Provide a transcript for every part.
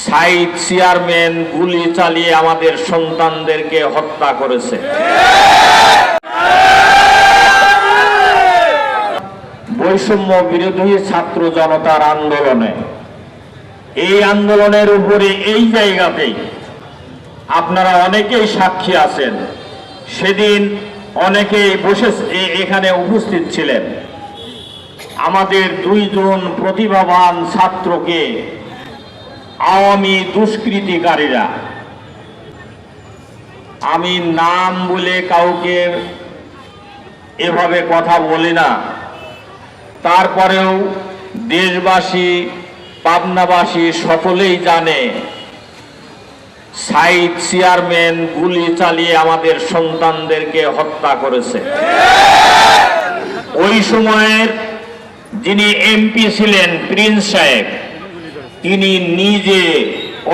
Saeed chairman গুলি চালিয়ে আমাদের সন্তানদেরকে হত্যা করেছে। বৈষম্য বিরোধী ছাত্র জনতার আন্দোলনে, এই আন্দোলনের উপরে এই জায়গাতেই আপনারা অনেকেই সাক্ষী আছেন। সেদিন অনেকেই এখানে উপস্থিত ছিলেন। আমাদের দুইজন প্রতিভাবান ছাত্রকে আওয়ামী দুষ্কৃতিকারীরা, আমি নাম বলে কাউকে এভাবে কথা বলি না, তারপরেও দেশবাসী পাবনাবাসী সকলেই জানে সাইদ চেয়ারম্যান গুলি চালিয়ে আমাদের সন্তানদেরকে হত্যা করেছে। ওই সময়ের যিনি এমপি ছিলেন প্রিন্স সাহেব, তিনি নিজে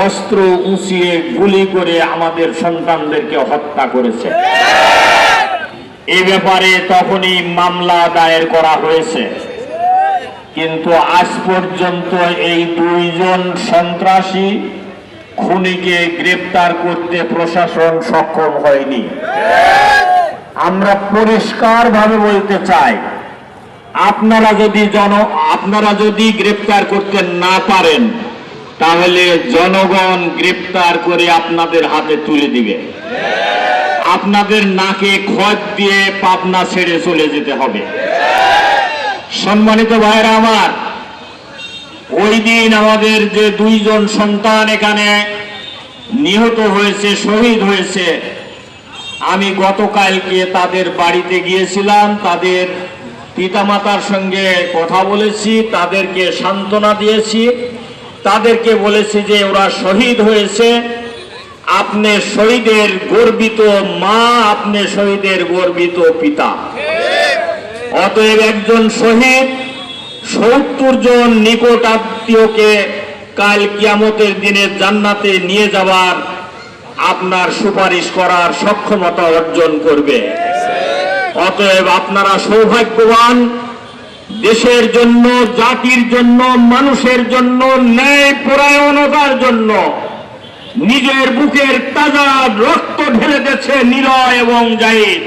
অস্ত্র উঁচিয়ে গুলি করে আমাদের সন্তানদেরকে হত্যা করেছে। এ ব্যাপারে তখনই মামলা দায়ের করা হয়েছে, কিন্তু আজ পর্যন্ত এই দুইজন সন্ত্রাসী খুনিকে গ্রেপ্তার করতে প্রশাসন সক্ষম হয়নি। আমরা পরিষ্কারভাবে বলতে চাই, আপনারা যদি গ্রেপ্তার করতে না পারেন, তাহলে জনগণ গ্রেপ্তার করে আপনাদের হাতে তুলে দিবে। আপনাদের নাকে খত দিয়ে পাবনা ছেড়ে চলে যেতে হবে। সম্মানিত ভাইরা আমার, ওই দিন আমাদের যে দুইজন সন্তান এখানে নিহত হয়েছে, শহীদ হয়েছে, আমি গতকালকে তাদের বাড়িতে গিয়েছিলাম, তাদের পিতামাতার সঙ্গে কথা বলেছি, তাদেরকে সান্ত্বনা দিয়েছি, তাদেরকে বলেছি যে ওরা শহীদ হয়েছে, আপনি শহীদের গর্বিত মা, আপনি শহীদের গর্বিত পিতা। অতএব একজন শহীদ ৭০ জন নিকট আত্মীয়কে কাল কিয়ামতের দিনে জান্নাতে নিয়ে যাওয়ার আপনার সুপারিশ করার সক্ষমতা অর্জন করবে। অতএব আপনারা সৌভাগ্যবান, দেশের জন্য, জাতির জন্য, মানুষের জন্য, ন্যায় পরায়ণতার জন্য নিজের বুকের তাজা রক্ত ঢেলে দিয়েছে নিলয় এবং জাহিদ।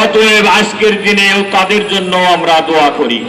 অতএব আজকের দিনেও তাদের জন্য আমরা দোয়া করি।